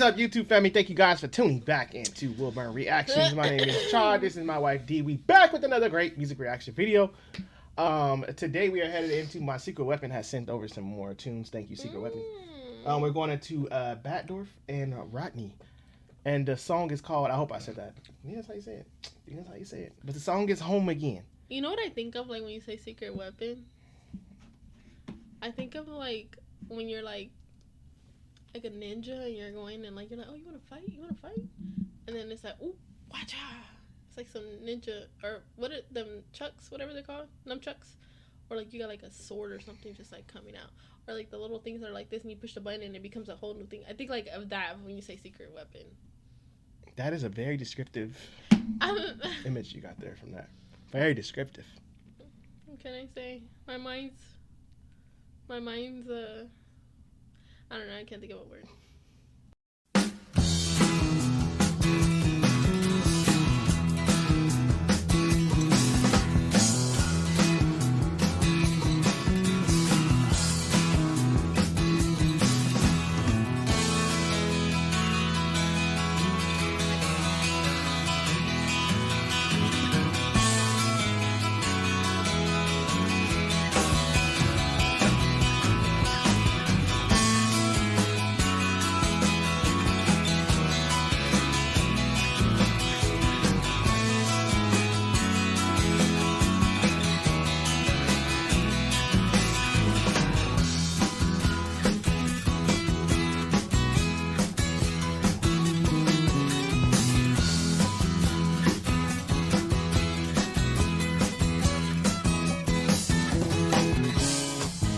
up, YouTube family? Thank you guys for tuning back into Wilburn Reactions. My name is Chod. This is my wife D. We back with another great music reaction video. Today we are headed into my Secret Weapon has sent over some more tunes. Thank you, Secret Weapon. We're going into Batdorf and Rodney, and the song is called. I hope I said that. Yeah, that's how you say it. That's how you say it. But the song is Home Again. You know what I think of like when you say Secret Weapon? I think of like when you're like a ninja and you're going and like you're like, oh, you want to fight? You want to fight? And then it's like, ooh, watch out. It's like some ninja, or what are them chucks, whatever they're called, nunchucks, or like you got like a sword or something just like coming out, or like the little things that are like this and you push the button and it becomes a whole new thing. I think like of that when you say Secret Weapon. That is a very descriptive image you got there from that. Very descriptive. What can I say? My mind's I don't know, I can't think of a word.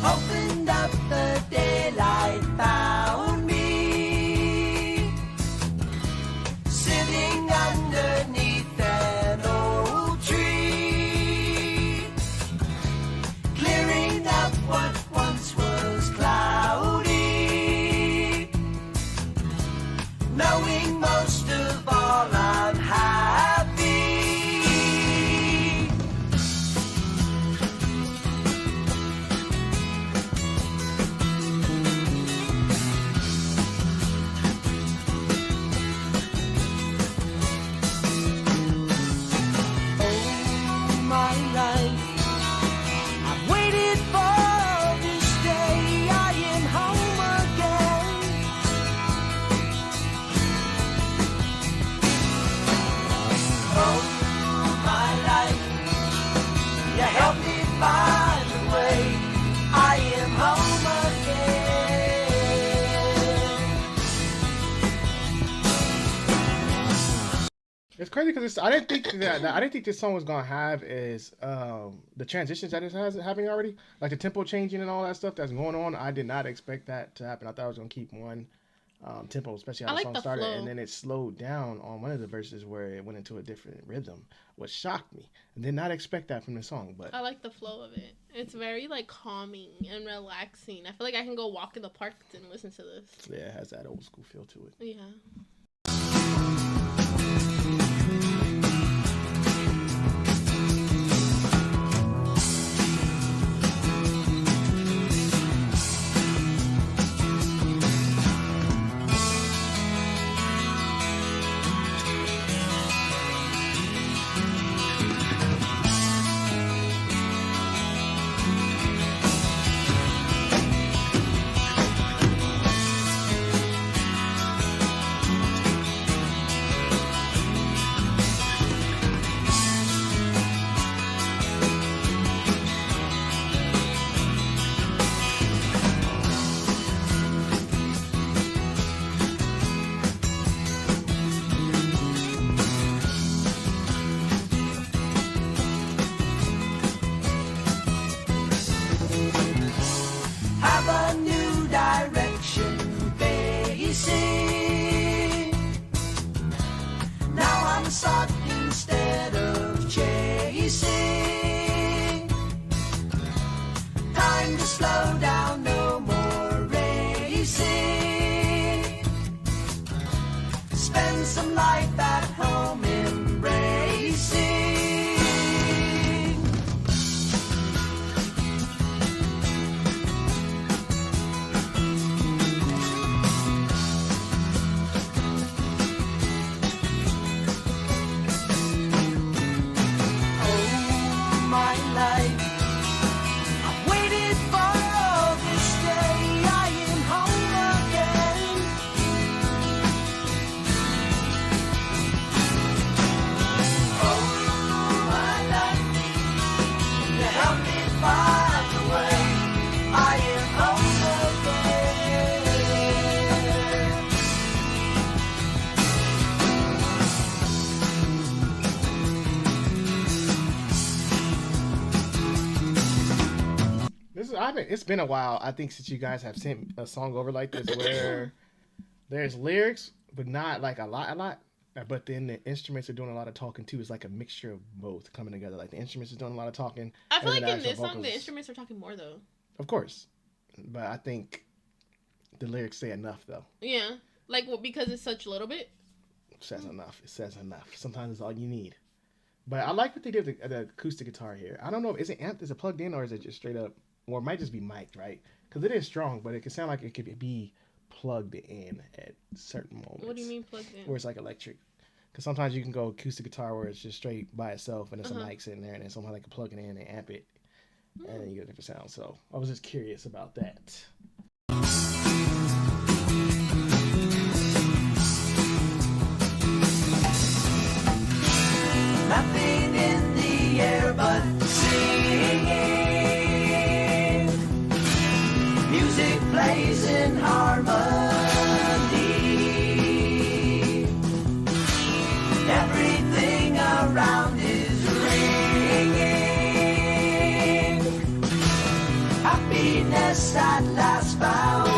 Opened up the daylight, found me sitting underneath an old tree, clearing up what once was cloudy, knowing most of all I'm happy. It's crazy because I didn't think this song was gonna have is the transitions that it has happening already, like the tempo changing and all that stuff that's going on. I did not expect that to happen. I thought I was gonna keep one tempo, especially how the song started, and then it slowed down on one of the verses where it went into a different rhythm, which shocked me. I did not expect that from the song, but I like the flow of it. It's very like calming and relaxing. I feel like I can go walk in the park and listen to this. Yeah, it has that old school feel to it. Yeah. Instead of chasing, time to slow down, no more racing. Spend some life at home embracing. I haven't. It's been a while. I think since you guys have sent a song over like this, where there's lyrics, but not like a lot. But then the instruments are doing a lot of talking too. It's like a mixture of both coming together. Like the instruments are doing a lot of talking. I feel and like then in the this actual song, the vocals- instruments are talking more though. Of course, but I think the lyrics say enough though. Yeah, like because it's such a little bit. It says enough. It says enough. Sometimes it's all you need. But I like what they did with the acoustic guitar here. I don't know if is it amped, is it plugged in, or is it just straight up, or it might just be mic'd, right? Because it is strong, but it can sound like it could be plugged in at certain moments. What do you mean plugged in? Where it's like electric. Because sometimes you can go acoustic guitar where it's just straight by itself and there's a mic sitting there, and then sometimes they can plug it in and amp it, and then you get a different sound. So I was just curious about that. Nothing in the air but singing. Music plays in harmony. Everything around is ringing. Happiness at last found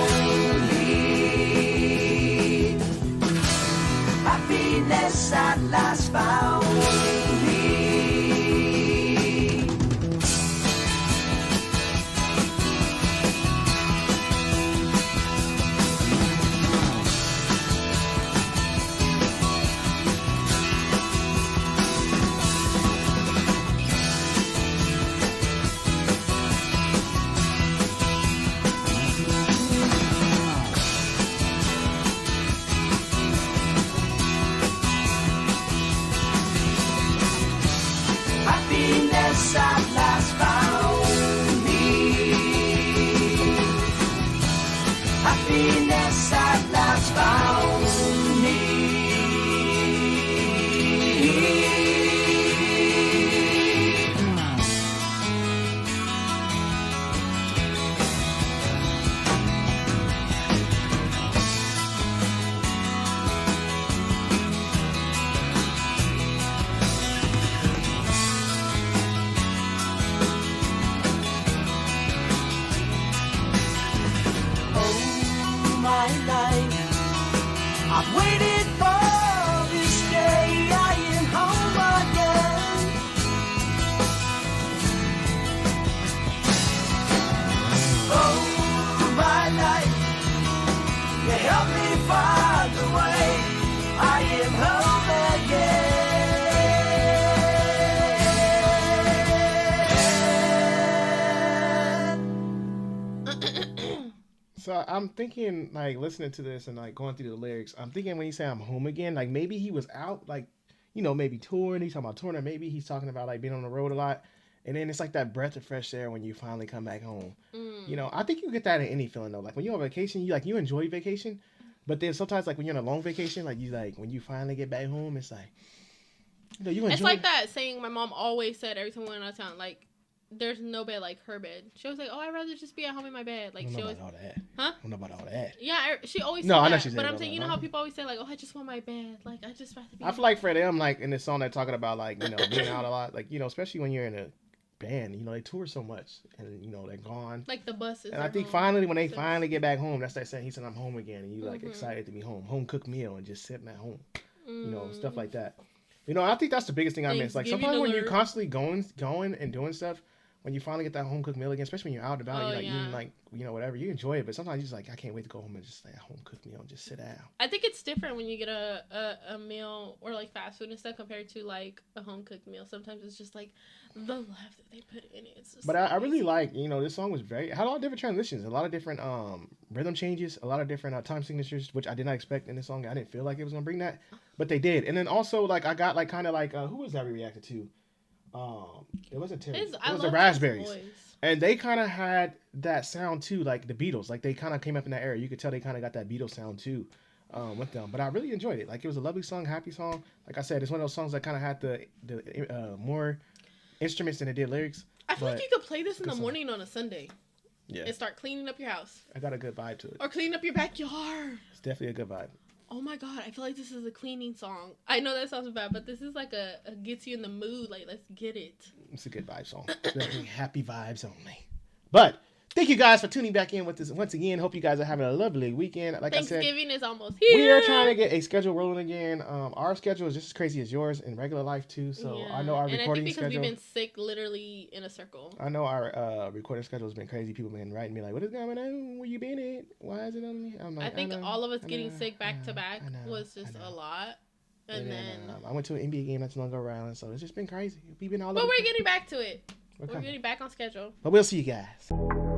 me. Happiness at last found me. Happiness at last found me. Happiness at last found me. Oh, my life, I've waited for this day. I am home again. Oh, my life, you help me find the way. I am home again. So I'm thinking, like, listening to this and like going through the lyrics, I'm thinking when you say I'm home again, like maybe he was out, like, you know, maybe touring. He's talking about touring, or maybe he's talking about like being on the road a lot. And then it's like that breath of fresh air when you finally come back home. You know, I think you get that in any feeling though. Like when you're on vacation, you enjoy vacation, but then sometimes like when you're on a long vacation, like when you finally get back home, it's like, you know, you enjoy. It's like that saying my mom always said every time we went out of town, like, there's no bed like her bed. She was like, oh, I'd rather just be at home in my bed. Like, I she don't know always, about all that. huh? I don't know about all that. Yeah, she always said No, I know that. she said But that, I'm saying, you know how people always say, like, oh, I just want my bed. Like, I just rather be. I feel like for them, like in this song, they're talking about like, you know, being out a lot, like, you know, especially when you're in a band, you know, they tour so much and, you know, they're gone. Like the buses. And I think finally, when they finally get back home, that's that saying, he said, I'm home again. And you like excited to be home. Home cooked meal and just sitting at home. You know, stuff like that. You know, I think that's the biggest thing I miss. Like sometimes when you're constantly going and doing stuff, when you finally get that home cooked meal again, especially when you're out and about, you're like eating like, you know, whatever, you enjoy it. But sometimes you're just like, I can't wait to go home and just like a home cooked meal and just sit down. I think it's different when you get a meal or like fast food and stuff compared to like a home cooked meal. Sometimes it's just like the love that they put in it. It's just but I really like, you know, this song was had a lot of different transitions, a lot of different rhythm changes, a lot of different time signatures, which I did not expect in this song. I didn't feel like it was gonna bring that, but they did. And then also like I got like kind of like who was that we reacted to? It wasn't Terry. It was the Raspberries. And they kind of had that sound too, like the Beatles. Like they kind of came up in that era. You could tell they kind of got that Beatles sound too with them. But I really enjoyed it. Like it was a lovely song, happy song. Like I said, it's one of those songs that kind of had the more instruments than it did lyrics. I feel like you could play this in the morning on a Sunday. Yeah. And start cleaning up your house. I got a good vibe to it. Or cleaning up your backyard. It's definitely a good vibe. Oh my god, I feel like this is a cleaning song. I know that sounds bad, but this is like a gets you in the mood. Like, let's get it. It's a good vibe song. It's definitely happy vibes only. But Thank you guys for tuning back in with us once again. Hope you guys are having a lovely weekend. Like Thanksgiving I said, is almost here. we are trying to get a schedule rolling again. Our schedule is just as crazy as yours in regular life too. So I know our recording because schedule. we've been sick, literally in a circle. I know our recording schedule has been crazy. People been writing me like, "What is going on? Where you been at? Why is it on me?" I'm like, I think all of us getting sick back to back was just a lot. And then I went to an NBA game not too long ago, around, so it's just been crazy. We've been all but over. we're getting back to it. We're coming. getting back on schedule. But we'll see you guys.